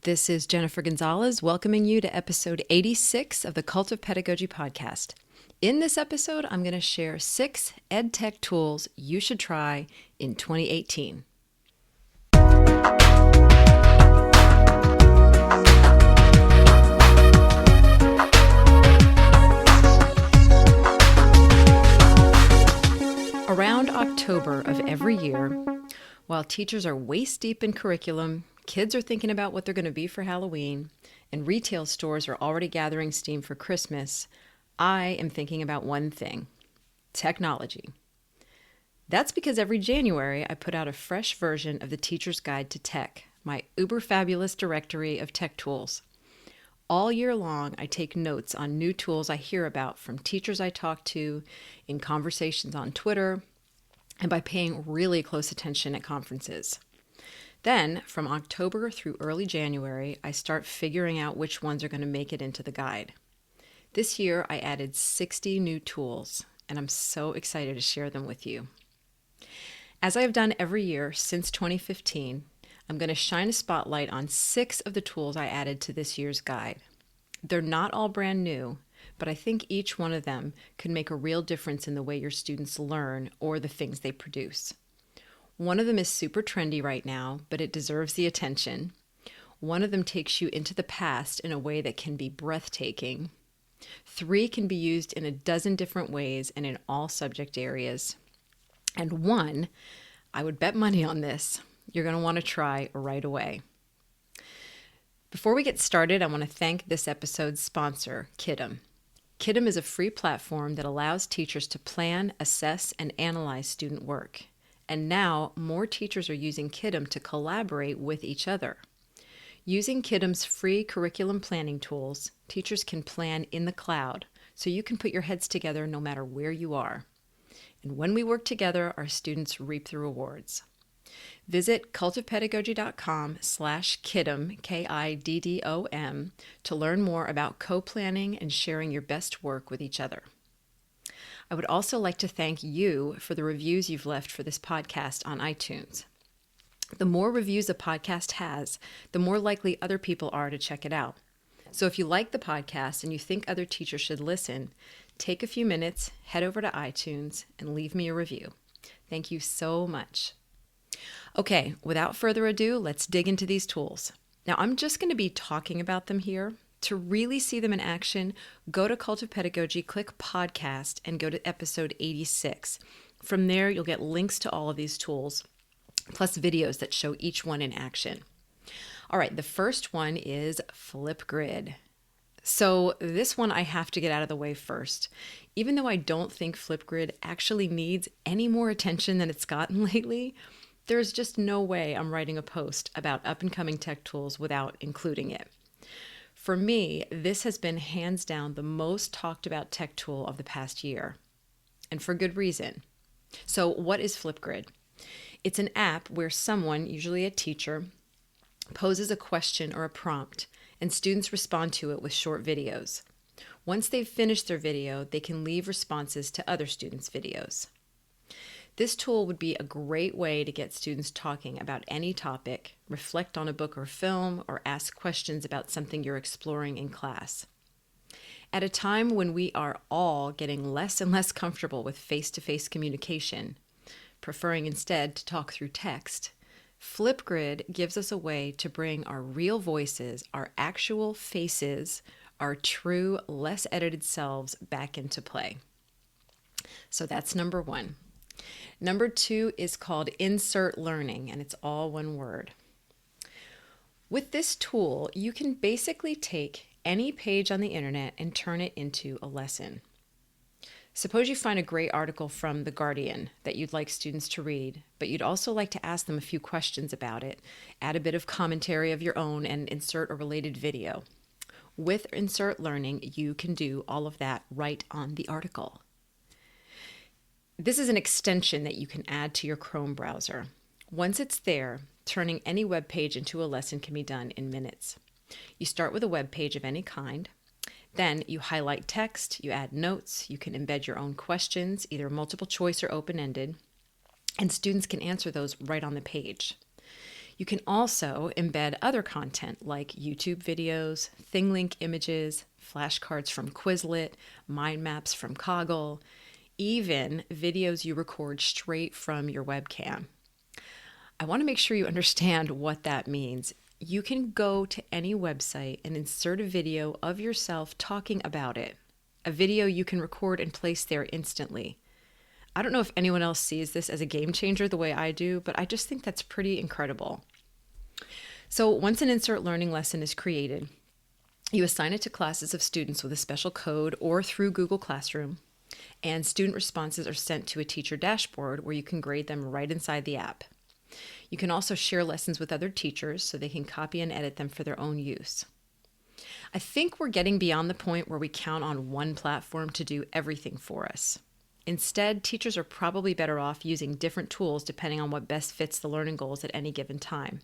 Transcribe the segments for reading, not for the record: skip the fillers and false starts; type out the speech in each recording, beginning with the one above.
This is Jennifer Gonzalez welcoming you to episode 86 of the Cult of Pedagogy podcast. In this episode, I'm going to share 6 EdTech tools you should try in 2018. Around October of every year, while teachers are waist deep in curriculum, kids are thinking about what they're going to be for Halloween, and retail stores are already gathering steam for Christmas, I am thinking about one thing: technology. That's because every January I put out a fresh version of the Teacher's Guide to Tech, my uber fabulous directory of tech tools. All year long, I take notes on new tools I hear about from teachers I talk to, in conversations on Twitter, and by paying really close attention at conferences. Then, from October through early January, I start figuring out which ones are going to make it into the guide. This year, I added 60 new tools, and I'm so excited to share them with you. As I have done every year since 2015, I'm going to shine a spotlight on 6 of the tools I added to this year's guide. They're not all brand new, but I think each one of them could make a real difference in the way your students learn or the things they produce. One of them is super trendy right now, but it deserves the attention. One of them takes you into the past in a way that can be breathtaking. 3 can be used in a dozen different ways and in all subject areas. And 1, I would bet money on this, you're going to want to try right away. Before we get started, I want to thank this episode's sponsor, Kiddom. Kiddom is a free platform that allows teachers to plan, assess, and analyze student work. And now, more teachers are using Kiddom to collaborate with each other. Using Kiddom's free curriculum planning tools, teachers can plan in the cloud, so you can put your heads together no matter where you are. And when we work together, our students reap the rewards. Visit cultofpedagogy.com/Kiddom, Kiddom, to learn more about co-planning and sharing your best work with each other. I would also like to thank you for the reviews you've left for this podcast on iTunes. The more reviews a podcast has, the more likely other people are to check it out. So if you like the podcast and you think other teachers should listen, take a few minutes, head over to iTunes, and leave me a review. Thank you so much. Okay, without further ado, let's dig into these tools. Now, I'm just going to be talking about them here. To really see them in action, go to Cult of Pedagogy, click podcast, and go to episode 86. From there, you'll get links to all of these tools, plus videos that show each one in action. All right, the first one is Flipgrid. So this one I have to get out of the way first. Even though I don't think Flipgrid actually needs any more attention than it's gotten lately, there's just no way I'm writing a post about up-and-coming tech tools without including it. For me, this has been hands down the most talked about tech tool of the past year, and for good reason. So what is Flipgrid? It's an app where someone, usually a teacher, poses a question or a prompt, and students respond to it with short videos. Once they've finished their video, they can leave responses to other students' videos. This tool would be a great way to get students talking about any topic, reflect on a book or film, or ask questions about something you're exploring in class. At a time when we are all getting less and less comfortable with face-to-face communication, preferring instead to talk through text, Flipgrid gives us a way to bring our real voices, our actual faces, our true, less edited selves back into play. So that's number 1. Number 2 is called Insert Learning, and it's all one word. With this tool, you can basically take any page on the internet and turn it into a lesson. Suppose you find a great article from The Guardian that you'd like students to read, but you'd also like to ask them a few questions about it, add a bit of commentary of your own, and insert a related video. With Insert Learning, you can do all of that right on the article. This is an extension that you can add to your Chrome browser. Once it's there, turning any web page into a lesson can be done in minutes. You start with a web page of any kind. Then you highlight text, you add notes, you can embed your own questions, either multiple choice or open-ended, and students can answer those right on the page. You can also embed other content like YouTube videos, ThingLink images, flashcards from Quizlet, mind maps from Coggle, even videos you record straight from your webcam. I want to make sure you understand what that means. You can go to any website and insert a video of yourself talking about it, a video you can record and place there instantly. I don't know if anyone else sees this as a game changer the way I do, but I just think that's pretty incredible. So once an insert learning lesson is created, you assign it to classes of students with a special code or through Google Classroom, and student responses are sent to a teacher dashboard where you can grade them right inside the app. You can also share lessons with other teachers so they can copy and edit them for their own use. I think we're getting beyond the point where we count on one platform to do everything for us. Instead, teachers are probably better off using different tools depending on what best fits the learning goals at any given time.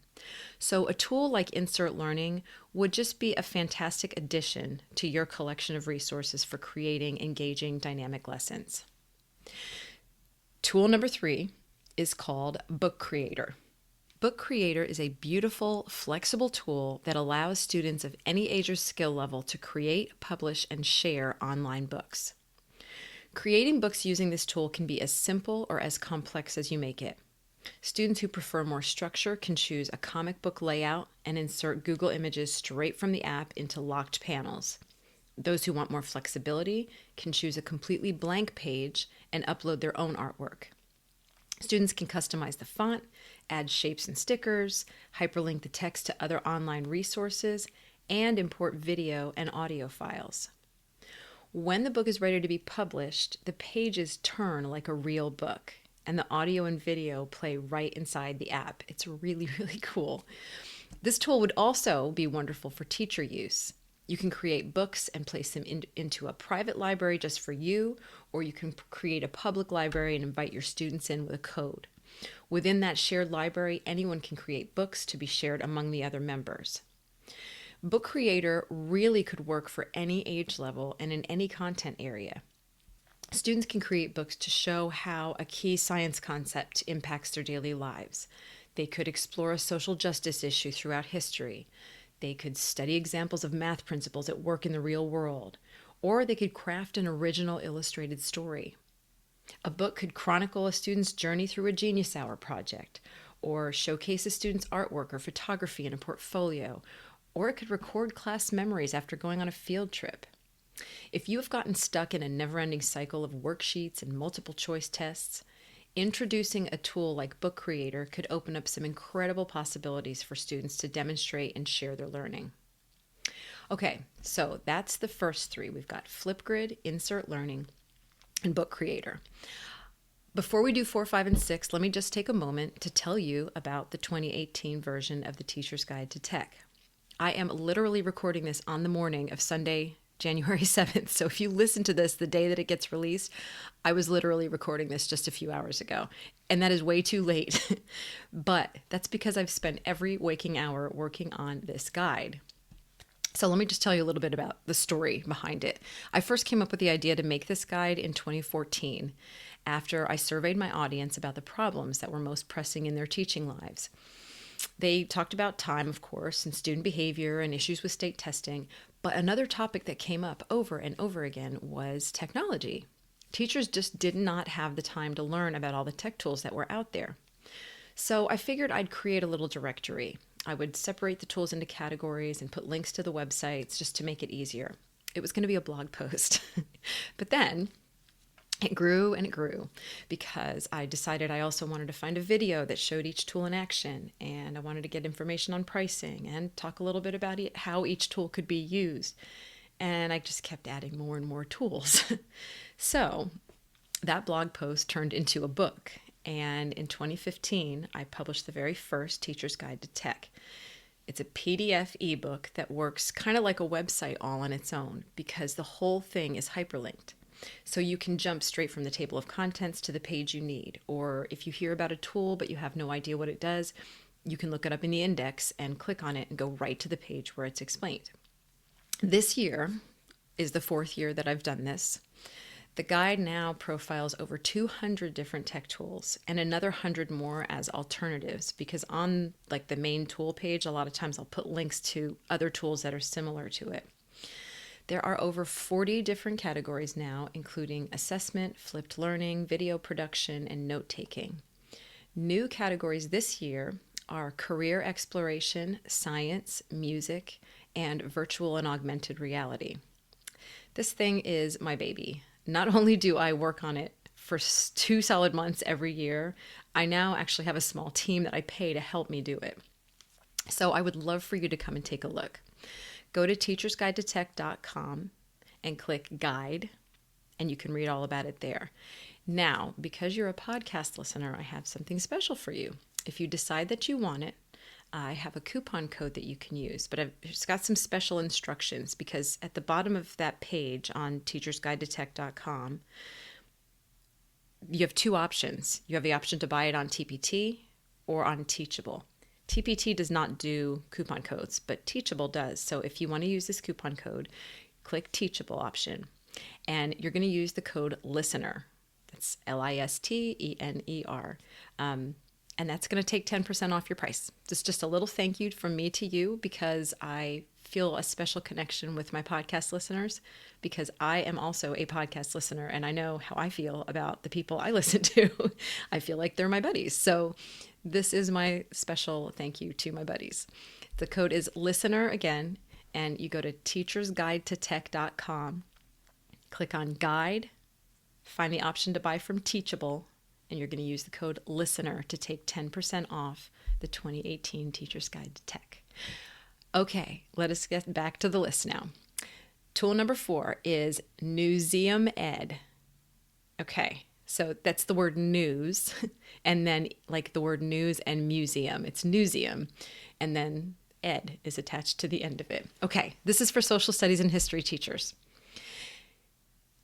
So a tool like Insert Learning would just be a fantastic addition to your collection of resources for creating engaging, dynamic lessons. Tool number 3 is called Book Creator. Book Creator is a beautiful, flexible tool that allows students of any age or skill level to create, publish, and share online books. Creating books using this tool can be as simple or as complex as you make it. Students who prefer more structure can choose a comic book layout and insert Google images straight from the app into locked panels. Those who want more flexibility can choose a completely blank page and upload their own artwork. Students can customize the font, add shapes and stickers, hyperlink the text to other online resources, and import video and audio files. When the book is ready to be published, the pages turn like a real book, and the audio and video play right inside the app. It's really, really cool. This tool would also be wonderful for teacher use. You can create books and place them into a private library just for you, or you can create a public library and invite your students in with a code. Within that shared library, anyone can create books to be shared among the other members. Book Creator really could work for any age level and in any content area. Students can create books to show how a key science concept impacts their daily lives. They could explore a social justice issue throughout history. They could study examples of math principles at work in the real world. Or they could craft an original illustrated story. A book could chronicle a student's journey through a Genius Hour project, or showcase a student's artwork or photography in a portfolio, or it could record class memories after going on a field trip. If you have gotten stuck in a never-ending cycle of worksheets and multiple choice tests, introducing a tool like Book Creator could open up some incredible possibilities for students to demonstrate and share their learning. Okay, so that's the first 3. We've got Flipgrid, Insert Learning, and Book Creator. Before we do 4, 5, and 6, let me just take a moment to tell you about the 2018 version of the Teacher's Guide to Tech. I am literally recording this on the morning of Sunday, January 7th. So if you listen to this the day that it gets released, I was literally recording this just a few hours ago. And that is way too late. But that's because I've spent every waking hour working on this guide. So let me just tell you a little bit about the story behind it. I first came up with the idea to make this guide in 2014 after I surveyed my audience about the problems that were most pressing in their teaching lives. They talked about time, of course, and student behavior and issues with state testing, but another topic that came up over and over again was technology. Teachers just did not have the time to learn about all the tech tools that were out there. So I figured I'd create a little directory. I would separate the tools into categories and put links to the websites just to make it easier. It was going to be a blog post. But then it grew and it grew because I decided I also wanted to find a video that showed each tool in action, and I wanted to get information on pricing and talk a little bit about how each tool could be used. And I just kept adding more and more tools. So that blog post turned into a book. And in 2015, I published the very first Teacher's Guide to Tech. It's a PDF ebook that works kind of like a website all on its own because the whole thing is hyperlinked. So you can jump straight from the table of contents to the page you need. Or if you hear about a tool but you have no idea what it does, you can look it up in the index and click on it and go right to the page where it's explained. This year is the 4th year that I've done this. The guide now profiles over 200 different tech tools and another 100 more as alternatives, because on like the main tool page, a lot of times I'll put links to other tools that are similar to it. There are over 40 different categories now, including assessment, flipped learning, video production, and note-taking. New categories this year are career exploration, science, music, and virtual and augmented reality. This thing is my baby. Not only do I work on it for 2 solid months every year, I now actually have a small team that I pay to help me do it. So I would love for you to come and take a look. Go to teachersguidetotech.com and click guide, and you can read all about it there. Now, because you're a podcast listener, I have something special for you. If you decide that you want it, I have a coupon code that you can use, but I've just got some special instructions, because at the bottom of that page on teachersguidetotech.com, you have 2 options. You have the option to buy it on TPT or on Teachable. TPT does not do coupon codes, but Teachable does. So if you want to use this coupon code, click Teachable option, and you're going to use the code LISTENER. That's LISTENER. And that's going to take 10% off your price. It's just a little thank you from me to you, because I feel a special connection with my podcast listeners, because I am also a podcast listener and I know how I feel about the people I listen to. I feel like they're my buddies. So this is my special thank you to my buddies. The code is LISTENER again, and you go to teachersguidetotech.com, click on guide, find the option to buy from Teachable, and you're going to use the code LISTENER to take 10% off the 2018 Teacher's Guide to Tech. Okay, let us get back to the list now. Tool number 4 is Newseum Ed. Okay, so that's the word news, and then like the word news and museum, it's Newseum, and then ed is attached to the end of it. Okay, this is for social studies and history teachers.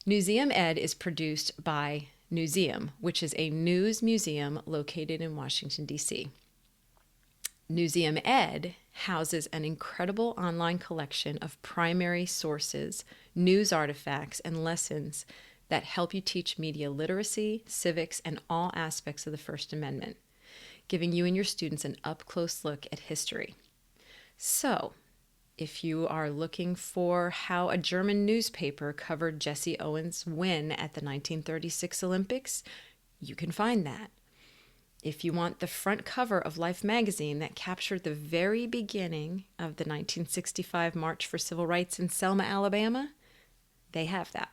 Newseum Ed is produced by Newseum, which is a news museum located in Washington, D.C. Newseum Ed houses an incredible online collection of primary sources, news artifacts, and lessons that help you teach media literacy, civics, and all aspects of the First Amendment, giving you and your students an up-close look at history. So, if you are looking for how a German newspaper covered Jesse Owens' win at the 1936 Olympics, you can find that. If you want the front cover of Life magazine that captured the very beginning of the 1965 March for Civil Rights in Selma, Alabama, they have that.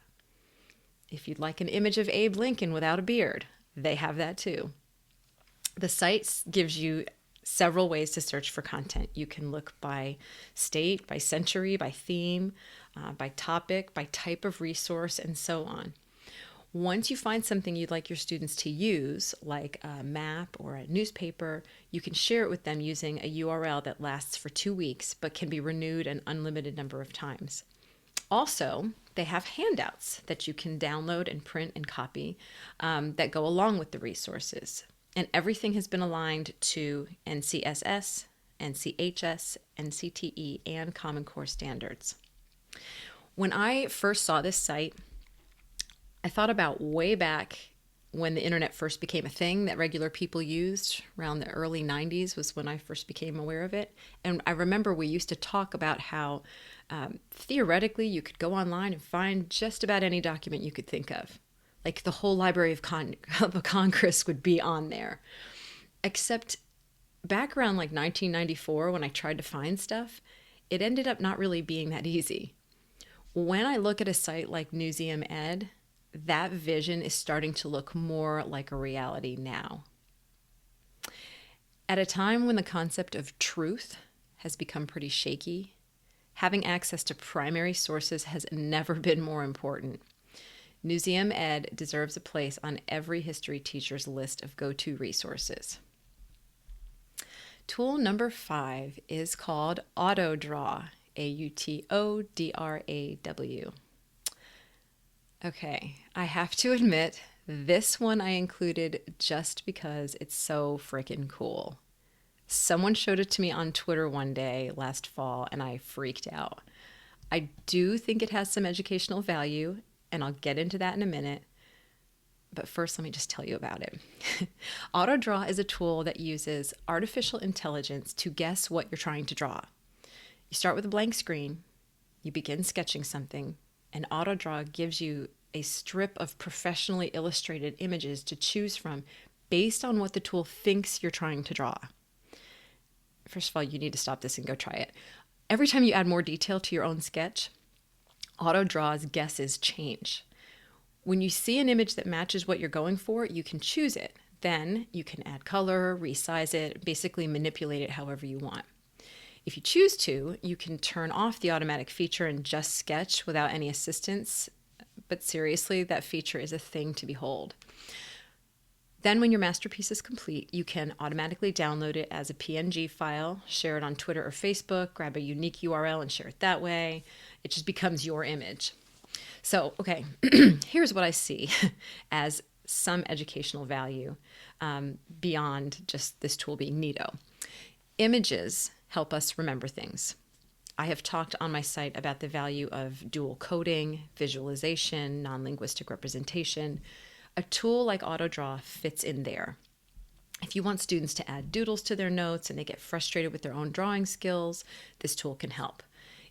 If you'd like an image of Abe Lincoln without a beard, they have that too. The site gives you several ways to search for content. You can look by state, by century, by theme, by topic, by type of resource, and so on. Once you find something you'd like your students to use, like a map or a newspaper, you can share it with them using a URL that lasts for 2 weeks but can be renewed an unlimited number of times. Also, they have handouts that you can download and print and copy that go along with the resources. And everything has been aligned to NCSS, NCHS, NCTE, and Common Core standards. When I first saw this site, I thought about way back when the internet first became a thing that regular people used. Around the early 90s was when I first became aware of it. And I remember we used to talk about how theoretically you could go online and find just about any document you could think of. Like the whole Library of Congress would be on there. Except back around like 1994, when I tried to find stuff, it ended up not really being that easy. When I look at a site like Newseum Ed, that vision is starting to look more like a reality now. At a time when the concept of truth has become pretty shaky, having access to primary sources has never been more important. Newseum Ed deserves a place on every history teacher's list of go-to resources. Tool number 5 is called AutoDraw, AutoDraw. Okay, I have to admit, this one I included just because it's so freaking cool. Someone showed it to me on Twitter one day last fall, and I freaked out. I do think it has some educational value, and I'll get into that in a minute. But first, let me just tell you about it. AutoDraw is a tool that uses artificial intelligence to guess what you're trying to draw. You start with a blank screen, you begin sketching something, and AutoDraw gives you a strip of professionally illustrated images to choose from based on what the tool thinks you're trying to draw. First of all, you need to stop this and go try it. Every time you add more detail to your own sketch, AutoDraw's guesses change. When you see an image that matches what you're going for, you can choose it. Then you can add color, resize it, basically manipulate it however you want. If you choose to, you can turn off the automatic feature and just sketch without any assistance. But seriously, that feature is a thing to behold. Then when your masterpiece is complete, you can automatically download it as a PNG file, share it on Twitter or Facebook, grab a unique URL and share it that way. It just becomes your image. So, okay, here's what I see as some educational value beyond just this tool being neato. Images help us remember things. I have talked on my site about the value of dual coding, visualization, non-linguistic representation. A tool like AutoDraw fits in there. If you want students to add doodles to their notes and they get frustrated with their own drawing skills, this tool can help.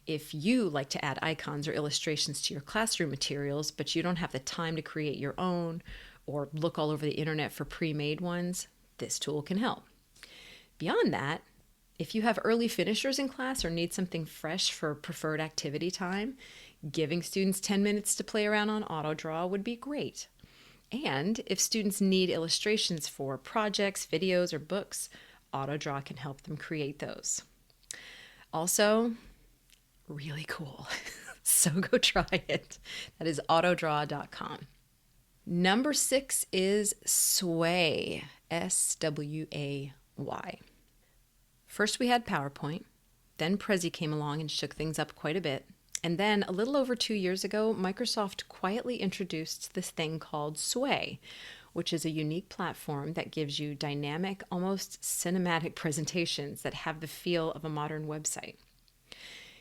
If you like to add icons or illustrations to your classroom materials, but you don't have the time to create your own or look all over the internet for pre-made ones, this tool can help. Beyond that, if you have early finishers in class or need something fresh for preferred activity time, giving students 10 minutes to play around on AutoDraw would be great. And if students need illustrations for projects, videos, or books, AutoDraw can help them create those. Also, really cool. So go try it. That is autodraw.com. Number 6 is Sway, Sway. First we had PowerPoint, then Prezi came along and shook things up quite a bit. And then a little over 2 years ago, Microsoft quietly introduced this thing called Sway, which is a unique platform that gives you dynamic, almost cinematic presentations that have the feel of a modern website.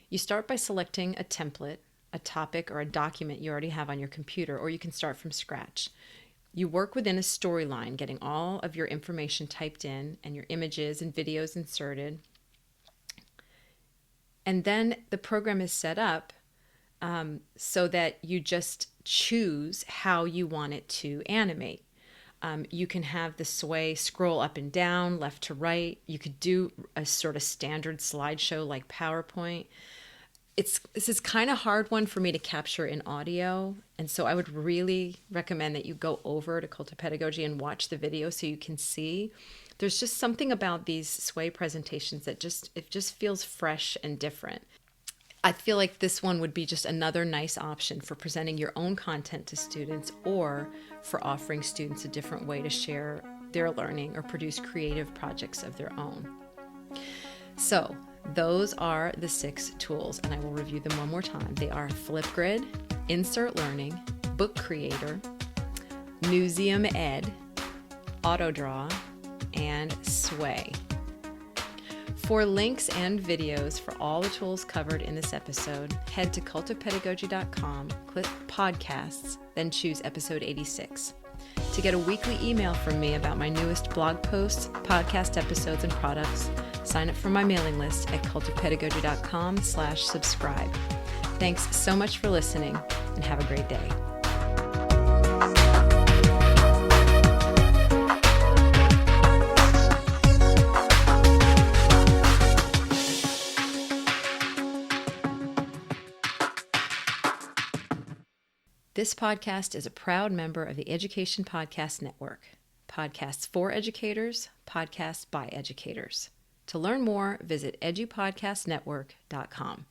You start by selecting a template, a topic, or a document you already have on your computer, or you can start from scratch. You work within a storyline, getting all of your information typed in and your images and videos inserted. And then the program is set up so that you just choose how you want it to animate. You can have the Sway scroll up and down, left to right. You could do a sort of standard slideshow like PowerPoint. This is kind of hard one for me to capture in audio, and so I would really recommend that you go over to Cult of Pedagogy and watch the video so you can see. There's just something about these Sway presentations that it just feels fresh and different. I feel like this one would be just another nice option for presenting your own content to students or for offering students a different way to share their learning or produce creative projects of their own. So those are the 6 tools, and I will review them one more time. They are Flipgrid, Insert Learning, Book Creator, Museum Ed, AutoDraw, and Sway. For links and videos for all the tools covered in this episode, head to cultofpedagogy.com, click podcasts, then choose episode 86. To get a weekly email from me about my newest blog posts, podcast episodes, and products, sign up for my mailing list at cultofpedagogy.com/subscribe. Thanks so much for listening, and have a great day. This podcast is a proud member of the Education Podcast Network. Podcasts for educators, podcasts by educators. To learn more, visit edupodcastnetwork.com.